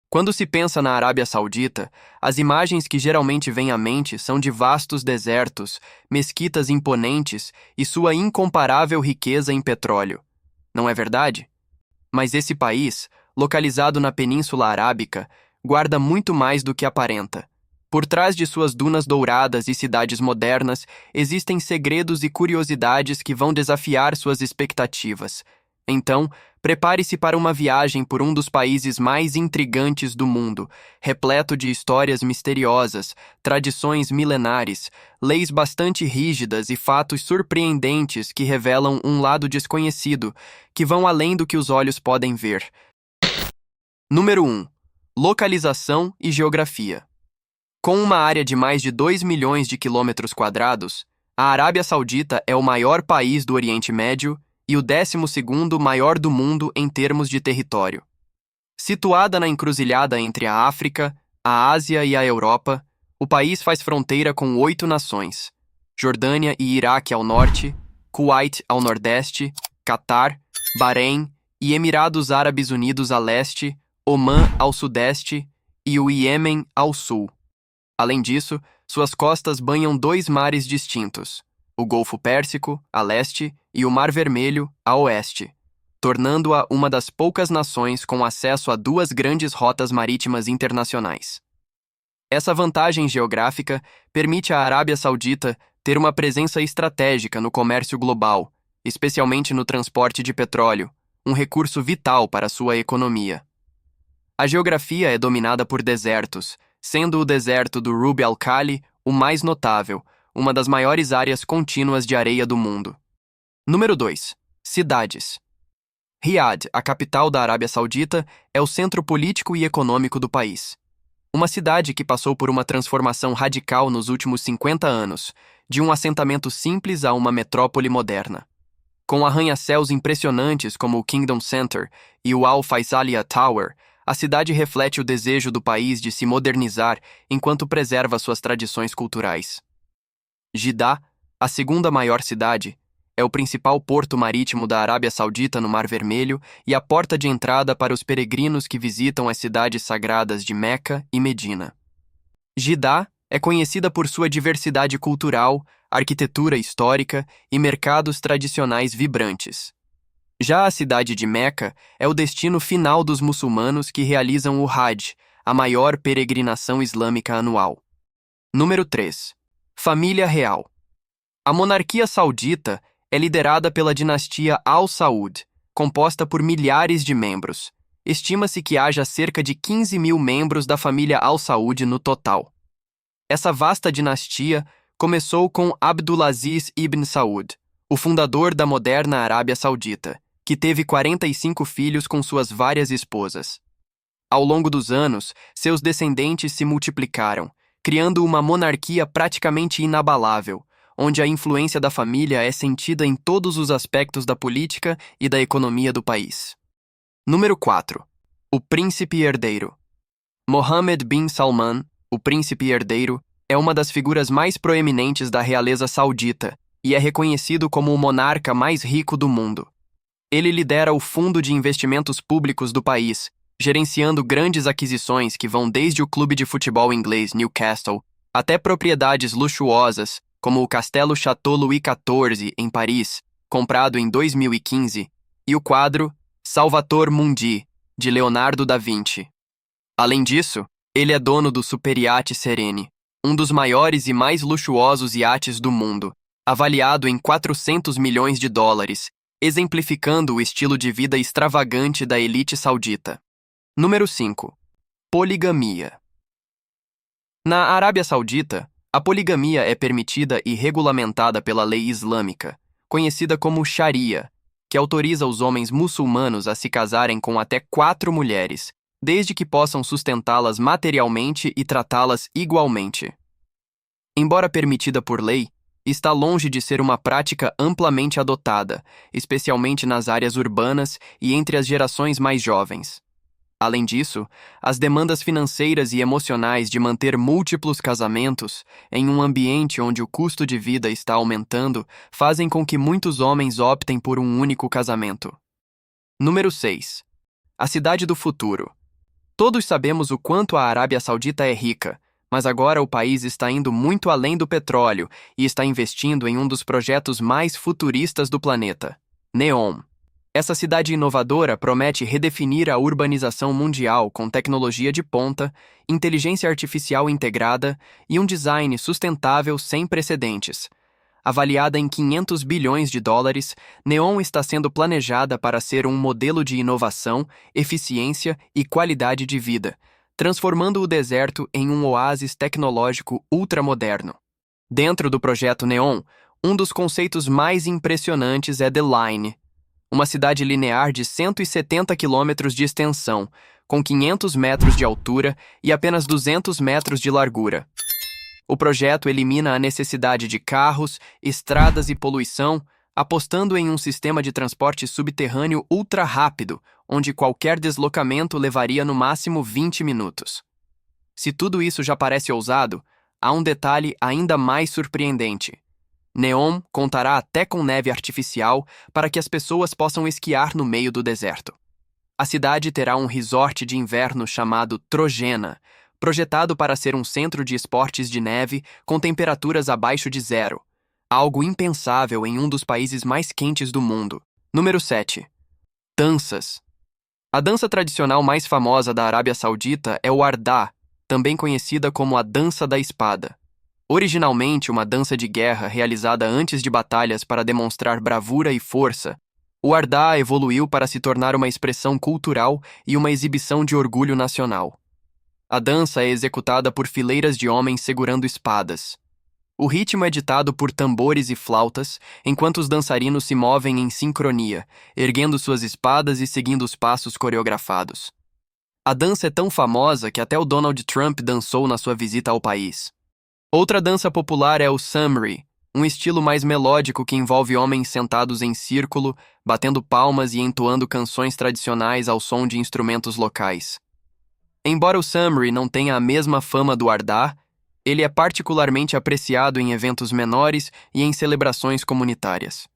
Quando se pensa na Arábia Saudita, as imagens que geralmente vêm à mente são de vastos desertos, mesquitas imponentes e sua incomparável riqueza em petróleo. Não é verdade? Mas esse país, localizado na Península Arábica, guarda muito mais do que aparenta. Por trás de suas dunas douradas e cidades modernas, existem segredos e curiosidades que vão desafiar suas expectativas. Então, prepare-se para uma viagem por um dos países mais intrigantes do mundo, repleto de histórias misteriosas, tradições milenares, leis bastante rígidas e fatos surpreendentes que revelam um lado desconhecido, que vão além do que os olhos podem ver. Número 1. Localização e geografia. Com uma área de mais de 2 milhões de quilômetros quadrados, a Arábia Saudita é o maior país do Oriente Médio e o 12º maior do mundo em termos de território. Situada na encruzilhada entre a África, a Ásia e a Europa, o país faz fronteira com 8 nações: Jordânia e Iraque ao norte, Kuwait ao nordeste, Catar, Bahrein e Emirados Árabes Unidos a leste, Omã ao sudeste e o Iêmen ao sul. Além disso, suas costas banham 2 mares distintos, o Golfo Pérsico, a leste, e o Mar Vermelho, a oeste, tornando-a uma das poucas nações com acesso a 2 grandes rotas marítimas internacionais. Essa vantagem geográfica permite à Arábia Saudita ter uma presença estratégica no comércio global, especialmente no transporte de petróleo, um recurso vital para sua economia. A geografia é dominada por desertos, sendo o deserto do Rub al-Khali o mais notável, uma das maiores áreas contínuas de areia do mundo. Número 2. Cidades. Riad, a capital da Arábia Saudita, é o centro político e econômico do país. Uma cidade que passou por uma transformação radical nos últimos 50 anos, de um assentamento simples a uma metrópole moderna. Com arranha-céus impressionantes como o Kingdom Center e o Al Faisalia Tower, a cidade reflete o desejo do país de se modernizar enquanto preserva suas tradições culturais. Jeddah, a segunda maior cidade, é o principal porto marítimo da Arábia Saudita no Mar Vermelho e a porta de entrada para os peregrinos que visitam as cidades sagradas de Meca e Medina. Jeddah é conhecida por sua diversidade cultural, arquitetura histórica e mercados tradicionais vibrantes. Já a cidade de Meca é o destino final dos muçulmanos que realizam o Hajj, a maior peregrinação islâmica anual. Número 3. Família real. A monarquia saudita é liderada pela dinastia Al Saud, composta por milhares de membros. Estima-se que haja cerca de 15 mil membros da família Al Saud no total. Essa vasta dinastia começou com Abdulaziz ibn Saud, o fundador da moderna Arábia Saudita, que teve 45 filhos com suas várias esposas. Ao longo dos anos, seus descendentes se multiplicaram, criando uma monarquia praticamente inabalável, onde a influência da família é sentida em todos os aspectos da política e da economia do país. Número 4. O príncipe herdeiro. Mohammed bin Salman, o príncipe herdeiro, é uma das figuras mais proeminentes da realeza saudita e é reconhecido como o monarca mais rico do mundo. Ele lidera o fundo de investimentos públicos do país, gerenciando grandes aquisições que vão desde o clube de futebol inglês Newcastle até propriedades luxuosas, como o Castelo Château Louis XIV, em Paris, comprado em 2015, e o quadro Salvator Mundi, de Leonardo da Vinci. Além disso, ele é dono do Superiate Serene, um dos maiores e mais luxuosos iates do mundo, avaliado em 400 milhões de dólares, exemplificando o estilo de vida extravagante da elite saudita. Número 5. Poligamia. Na Arábia Saudita, a poligamia é permitida e regulamentada pela lei islâmica, conhecida como Sharia, que autoriza os homens muçulmanos a se casarem com até 4 mulheres, desde que possam sustentá-las materialmente e tratá-las igualmente. Embora permitida por lei, está longe de ser uma prática amplamente adotada, especialmente nas áreas urbanas e entre as gerações mais jovens. Além disso, as demandas financeiras e emocionais de manter múltiplos casamentos, em um ambiente onde o custo de vida está aumentando, fazem com que muitos homens optem por um único casamento. Número 6. A cidade do futuro. Todos sabemos o quanto a Arábia Saudita é rica, mas agora o país está indo muito além do petróleo e está investindo em um dos projetos mais futuristas do planeta, NEOM. Essa cidade inovadora promete redefinir a urbanização mundial com tecnologia de ponta, inteligência artificial integrada e um design sustentável sem precedentes. Avaliada em 500 bilhões de dólares, NEOM está sendo planejada para ser um modelo de inovação, eficiência e qualidade de vida, transformando o deserto em um oásis tecnológico ultramoderno. Dentro do projeto NEOM, um dos conceitos mais impressionantes é The Line, uma cidade linear de 170 quilômetros de extensão, com 500 metros de altura e apenas 200 metros de largura. O projeto elimina a necessidade de carros, estradas e poluição, apostando em um sistema de transporte subterrâneo ultra rápido, onde qualquer deslocamento levaria no máximo 20 minutos. Se tudo isso já parece ousado, há um detalhe ainda mais surpreendente. NEOM contará até com neve artificial para que as pessoas possam esquiar no meio do deserto. A cidade terá um resort de inverno chamado Trojena, projetado para ser um centro de esportes de neve com temperaturas abaixo de zero, algo impensável em um dos países mais quentes do mundo. Número 7. Danças. A dança tradicional mais famosa da Arábia Saudita é o Ardá, também conhecida como a Dança da Espada. Originalmente uma dança de guerra realizada antes de batalhas para demonstrar bravura e força, o Ardá evoluiu para se tornar uma expressão cultural e uma exibição de orgulho nacional. A dança é executada por fileiras de homens segurando espadas. O ritmo é ditado por tambores e flautas, enquanto os dançarinos se movem em sincronia, erguendo suas espadas e seguindo os passos coreografados. A dança é tão famosa que até o Donald Trump dançou na sua visita ao país. Outra dança popular é o Samri, um estilo mais melódico que envolve homens sentados em círculo, batendo palmas e entoando canções tradicionais ao som de instrumentos locais. Embora o Samri não tenha a mesma fama do Ardá, ele é particularmente apreciado em eventos menores e em celebrações comunitárias.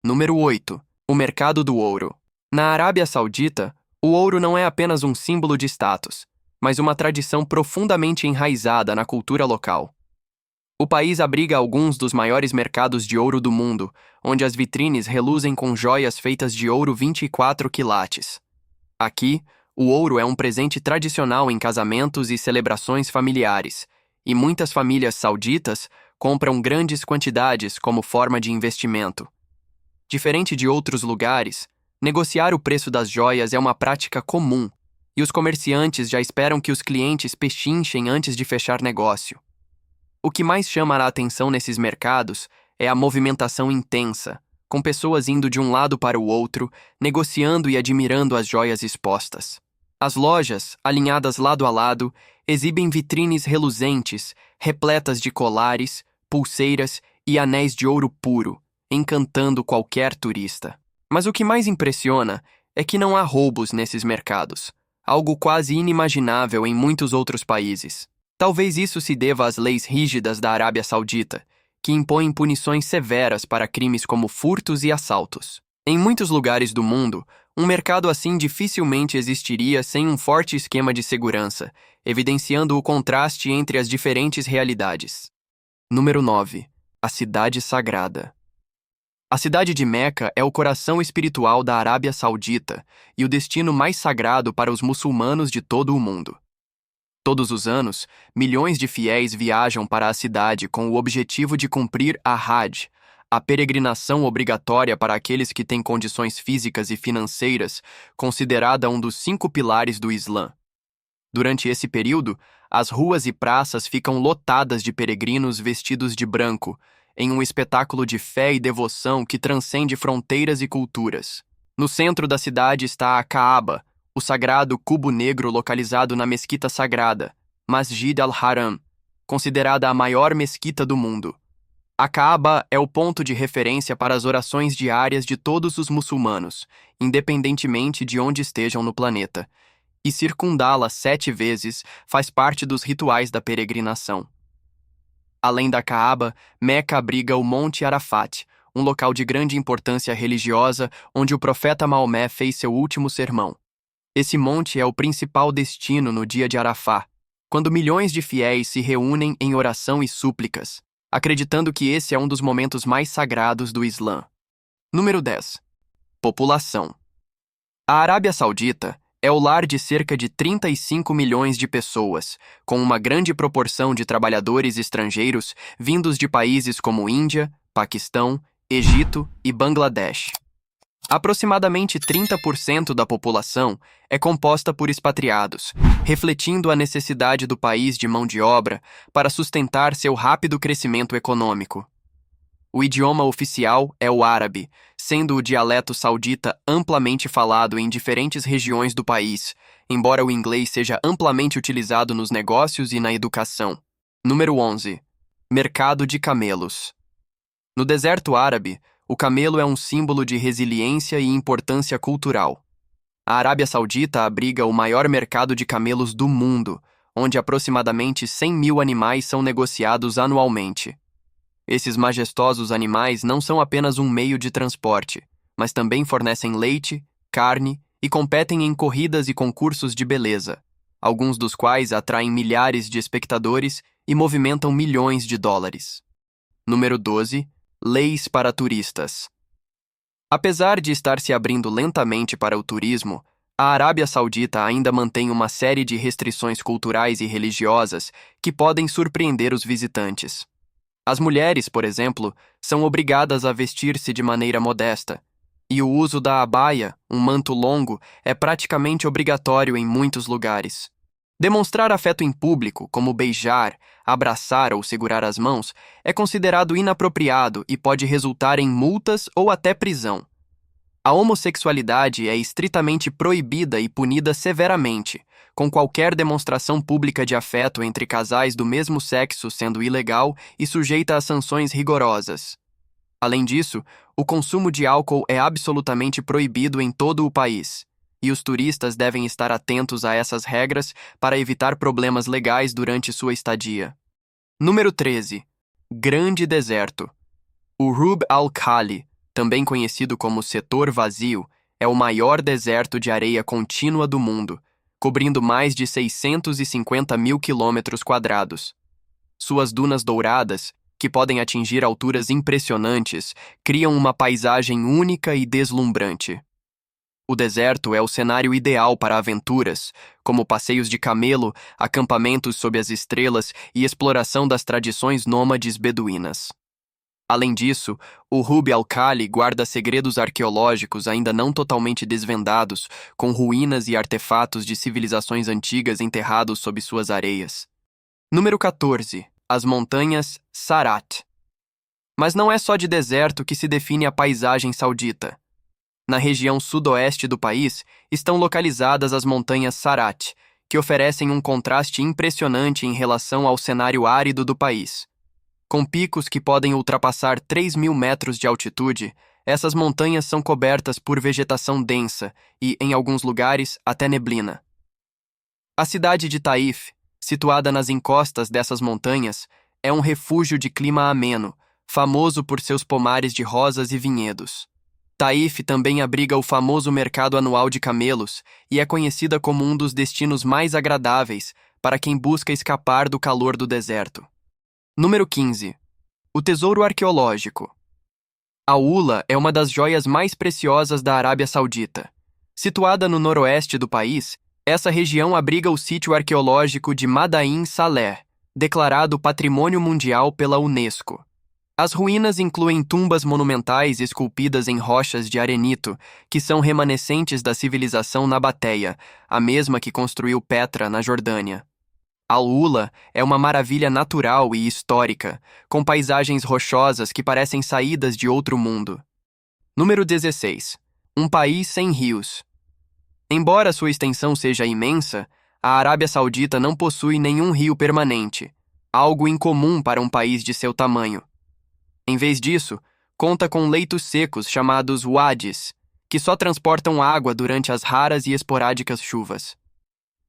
Número 8. O mercado do ouro. Na Arábia Saudita, o ouro não é apenas um símbolo de status, mas uma tradição profundamente enraizada na cultura local. O país abriga alguns dos maiores mercados de ouro do mundo, onde as vitrines reluzem com joias feitas de ouro 24 quilates. Aqui, o ouro é um presente tradicional em casamentos e celebrações familiares, e muitas famílias sauditas compram grandes quantidades como forma de investimento. Diferente de outros lugares, negociar o preço das joias é uma prática comum, e os comerciantes já esperam que os clientes pechinchem antes de fechar negócio. O que mais chama a atenção nesses mercados é a movimentação intensa, com pessoas indo de um lado para o outro, negociando e admirando as joias expostas. As lojas, alinhadas lado a lado, exibem vitrines reluzentes, repletas de colares, pulseiras e anéis de ouro puro, encantando qualquer turista. Mas o que mais impressiona é que não há roubos nesses mercados, algo quase inimaginável em muitos outros países. Talvez isso se deva às leis rígidas da Arábia Saudita, que impõem punições severas para crimes como furtos e assaltos. Em muitos lugares do mundo, um mercado assim dificilmente existiria sem um forte esquema de segurança, evidenciando o contraste entre as diferentes realidades. Número 9. A Cidade Sagrada. A cidade de Meca é o coração espiritual da Arábia Saudita e o destino mais sagrado para os muçulmanos de todo o mundo. Todos os anos, milhões de fiéis viajam para a cidade com o objetivo de cumprir a Hajj, a peregrinação obrigatória para aqueles que têm condições físicas e financeiras, considerada um dos 5 pilares do Islã. Durante esse período, as ruas e praças ficam lotadas de peregrinos vestidos de branco, em um espetáculo de fé e devoção que transcende fronteiras e culturas. No centro da cidade está a Kaaba, o sagrado cubo negro localizado na mesquita sagrada, Masjid al-Haram, considerada a maior mesquita do mundo. A Kaaba é o ponto de referência para as orações diárias de todos os muçulmanos, independentemente de onde estejam no planeta, e circundá-la 7 vezes faz parte dos rituais da peregrinação. Além da Kaaba, Meca abriga o Monte Arafat, um local de grande importância religiosa onde o profeta Maomé fez seu último sermão. Esse monte é o principal destino no dia de Arafá, quando milhões de fiéis se reúnem em oração e súplicas, acreditando que esse é um dos momentos mais sagrados do Islã. Número 10. População. A Arábia Saudita é o lar de cerca de 35 milhões de pessoas, com uma grande proporção de trabalhadores estrangeiros vindos de países como Índia, Paquistão, Egito e Bangladesh. Aproximadamente 30% da população é composta por expatriados, refletindo a necessidade do país de mão de obra para sustentar seu rápido crescimento econômico. O idioma oficial é o árabe, sendo o dialeto saudita amplamente falado em diferentes regiões do país, embora o inglês seja amplamente utilizado nos negócios e na educação. Número 11. Mercado de camelos. No deserto árabe, o camelo é um símbolo de resiliência e importância cultural. A Arábia Saudita abriga o maior mercado de camelos do mundo, onde aproximadamente 100 mil animais são negociados anualmente. Esses majestosos animais não são apenas um meio de transporte, mas também fornecem leite, carne e competem em corridas e concursos de beleza, alguns dos quais atraem milhares de espectadores e movimentam milhões de dólares. Número 12. Leis para turistas. Apesar de estar se abrindo lentamente para o turismo, a Arábia Saudita ainda mantém uma série de restrições culturais e religiosas que podem surpreender os visitantes. As mulheres, por exemplo, são obrigadas a vestir-se de maneira modesta, e o uso da abaia, um manto longo, é praticamente obrigatório em muitos lugares. Demonstrar afeto em público, como beijar, abraçar ou segurar as mãos, é considerado inapropriado e pode resultar em multas ou até prisão. A homossexualidade é estritamente proibida e punida severamente, com qualquer demonstração pública de afeto entre casais do mesmo sexo sendo ilegal e sujeita a sanções rigorosas. Além disso, o consumo de álcool é absolutamente proibido em todo o país, e os turistas devem estar atentos a essas regras para evitar problemas legais durante sua estadia. Número 13. Grande Deserto. O Rub al-Khali, também conhecido como Setor Vazio, é o maior deserto de areia contínua do mundo, cobrindo mais de 650 mil quilômetros quadrados. Suas dunas douradas, que podem atingir alturas impressionantes, criam uma paisagem única e deslumbrante. O deserto é o cenário ideal para aventuras, como passeios de camelo, acampamentos sob as estrelas e exploração das tradições nômades beduínas. Além disso, o Rub al-Khali guarda segredos arqueológicos ainda não totalmente desvendados, com ruínas e artefatos de civilizações antigas enterrados sob suas areias. Número 14. As montanhas Sarat. Mas não é só de deserto que se define a paisagem saudita. Na região sudoeste do país estão localizadas as montanhas Sarat, que oferecem um contraste impressionante em relação ao cenário árido do país. Com picos que podem ultrapassar 3.000 metros de altitude, essas montanhas são cobertas por vegetação densa e, em alguns lugares, até neblina. A cidade de Taif, situada nas encostas dessas montanhas, é um refúgio de clima ameno, famoso por seus pomares de rosas e vinhedos. Taif também abriga o famoso mercado anual de camelos e é conhecida como um dos destinos mais agradáveis para quem busca escapar do calor do deserto. Número 15. O Tesouro Arqueológico. A Ula é uma das joias mais preciosas da Arábia Saudita. Situada no noroeste do país, essa região abriga o sítio arqueológico de Madain Saleh, declarado Patrimônio Mundial pela Unesco. As ruínas incluem tumbas monumentais esculpidas em rochas de arenito, que são remanescentes da civilização nabateia, a mesma que construiu Petra, na Jordânia. Al-Ula é uma maravilha natural e histórica, com paisagens rochosas que parecem saídas de outro mundo. Número 16. Um país sem rios. Embora sua extensão seja imensa, a Arábia Saudita não possui nenhum rio permanente, algo incomum para um país de seu tamanho. Em vez disso, conta com leitos secos chamados wadis, que só transportam água durante as raras e esporádicas chuvas.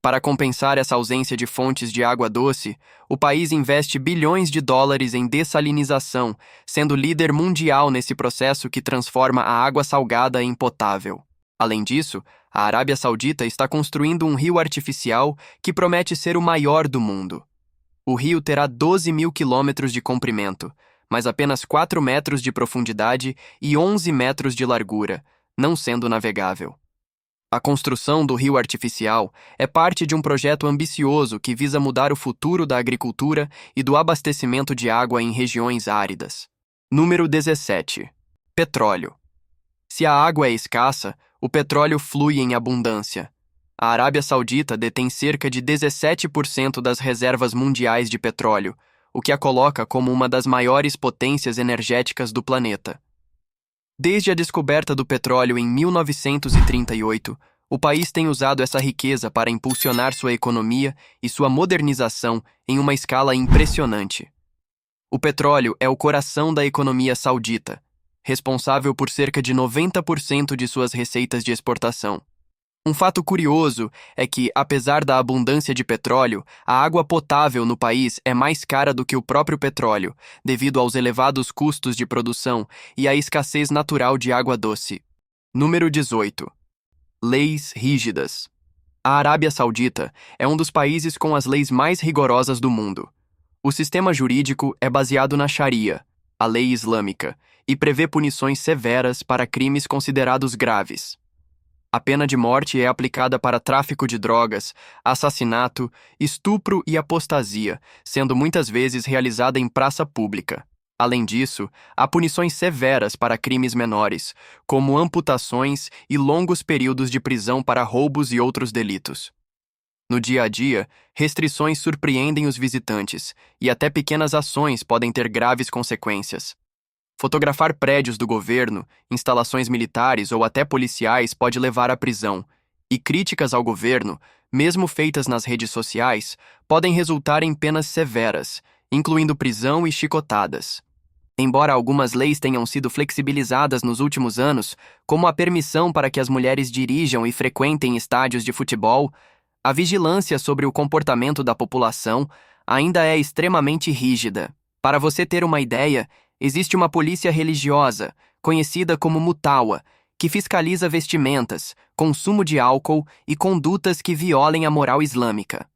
Para compensar essa ausência de fontes de água doce, o país investe bilhões de dólares em dessalinização, sendo líder mundial nesse processo que transforma a água salgada em potável. Além disso, A Arábia Saudita está construindo um rio artificial que promete ser o maior do mundo. O rio terá 12 mil quilômetros de comprimento, mas apenas 4 metros de profundidade e 11 metros de largura, não sendo navegável. A construção do rio artificial é parte de um projeto ambicioso que visa mudar o futuro da agricultura e do abastecimento de água em regiões áridas. Número 17. Petróleo. Se a água é escassa, o petróleo flui em abundância. A Arábia Saudita detém cerca de 17% das reservas mundiais de petróleo, o que a coloca como uma das maiores potências energéticas do planeta. Desde a descoberta do petróleo em 1938, o país tem usado essa riqueza para impulsionar sua economia e sua modernização em uma escala impressionante. O petróleo é o coração da economia saudita, responsável por cerca de 90% de suas receitas de exportação. Um fato curioso é que, apesar da abundância de petróleo, a água potável no país é mais cara do que o próprio petróleo, devido aos elevados custos de produção e à escassez natural de água doce. Número 18. Leis rígidas. A Arábia Saudita é um dos países com as leis mais rigorosas do mundo. O sistema jurídico é baseado na Sharia, a lei islâmica, e prevê punições severas para crimes considerados graves. A pena de morte é aplicada para tráfico de drogas, assassinato, estupro e apostasia, sendo muitas vezes realizada em praça pública. Além disso, há punições severas para crimes menores, como amputações e longos períodos de prisão para roubos e outros delitos. No dia a dia, restrições surpreendem os visitantes, e até pequenas ações podem ter graves consequências. Fotografar prédios do governo, instalações militares ou até policiais pode levar à prisão, e críticas ao governo, mesmo feitas nas redes sociais, podem resultar em penas severas, incluindo prisão e chicotadas. Embora algumas leis tenham sido flexibilizadas nos últimos anos, como a permissão para que as mulheres dirijam e frequentem estádios de futebol, a vigilância sobre o comportamento da população ainda é extremamente rígida. Para você ter uma ideia, existe uma polícia religiosa, conhecida como Mutawa, que fiscaliza vestimentas, consumo de álcool e condutas que violem a moral islâmica.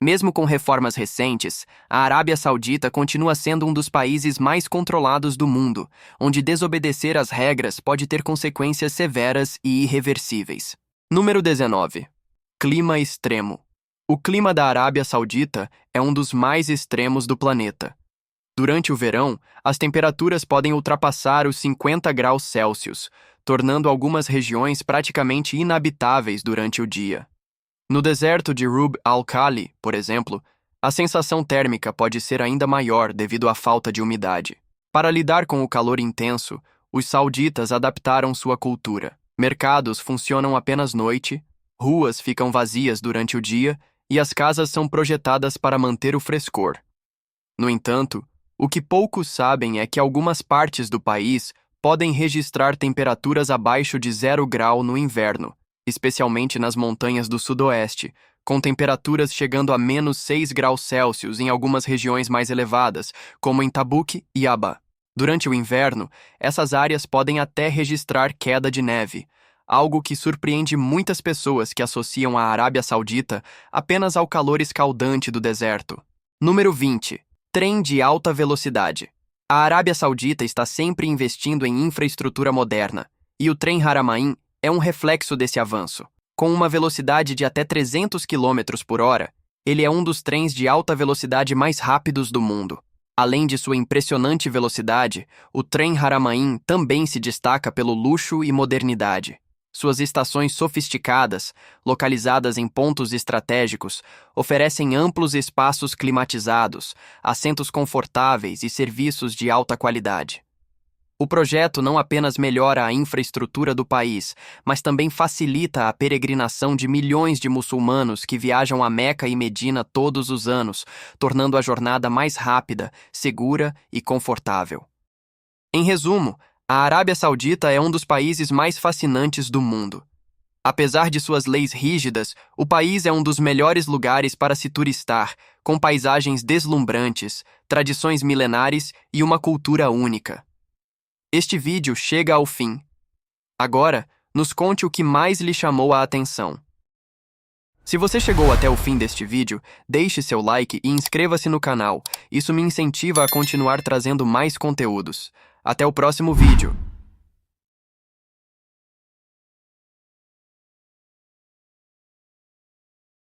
Mesmo com reformas recentes, a Arábia Saudita continua sendo um dos países mais controlados do mundo, onde desobedecer às regras pode ter consequências severas e irreversíveis. Número 19. Clima extremo. O clima da Arábia Saudita é um dos mais extremos do planeta. Durante o verão, as temperaturas podem ultrapassar os 50 graus Celsius, tornando algumas regiões praticamente inabitáveis durante o dia. No deserto de Rub al-Khali, por exemplo, a sensação térmica pode ser ainda maior devido à falta de umidade. Para lidar com o calor intenso, os sauditas adaptaram sua cultura. Mercados funcionam apenas noite, ruas ficam vazias durante o dia e as casas são projetadas para manter o frescor. No entanto, o que poucos sabem é que algumas partes do país podem registrar temperaturas abaixo de 0 grau no inverno, especialmente nas montanhas do sudoeste, com temperaturas chegando a menos 6 graus Celsius em algumas regiões mais elevadas, como em Tabuk e Aba. Durante o inverno, essas áreas podem até registrar queda de neve, algo que surpreende muitas pessoas que associam a Arábia Saudita apenas ao calor escaldante do deserto. Número 20. Trem de alta velocidade. A Arábia Saudita está sempre investindo em infraestrutura moderna, e o trem Haramain é um reflexo desse avanço. Com uma velocidade de até 300 km por hora, ele é um dos trens de alta velocidade mais rápidos do mundo. Além de sua impressionante velocidade, o trem Haramain também se destaca pelo luxo e modernidade. Suas estações sofisticadas, localizadas em pontos estratégicos, oferecem amplos espaços climatizados, assentos confortáveis e serviços de alta qualidade. O projeto não apenas melhora a infraestrutura do país, mas também facilita a peregrinação de milhões de muçulmanos que viajam a Meca e Medina todos os anos, tornando a jornada mais rápida, segura e confortável. Em resumo, a Arábia Saudita é um dos países mais fascinantes do mundo. Apesar de suas leis rígidas, o país é um dos melhores lugares para se turistar, com paisagens deslumbrantes, tradições milenares e uma cultura única. Este vídeo chega ao fim. Agora, Nos conte o que mais lhe chamou a atenção. Se você chegou até o fim deste vídeo, deixe seu like e inscreva-se no canal. Isso me incentiva a continuar trazendo mais conteúdos. Até o próximo vídeo.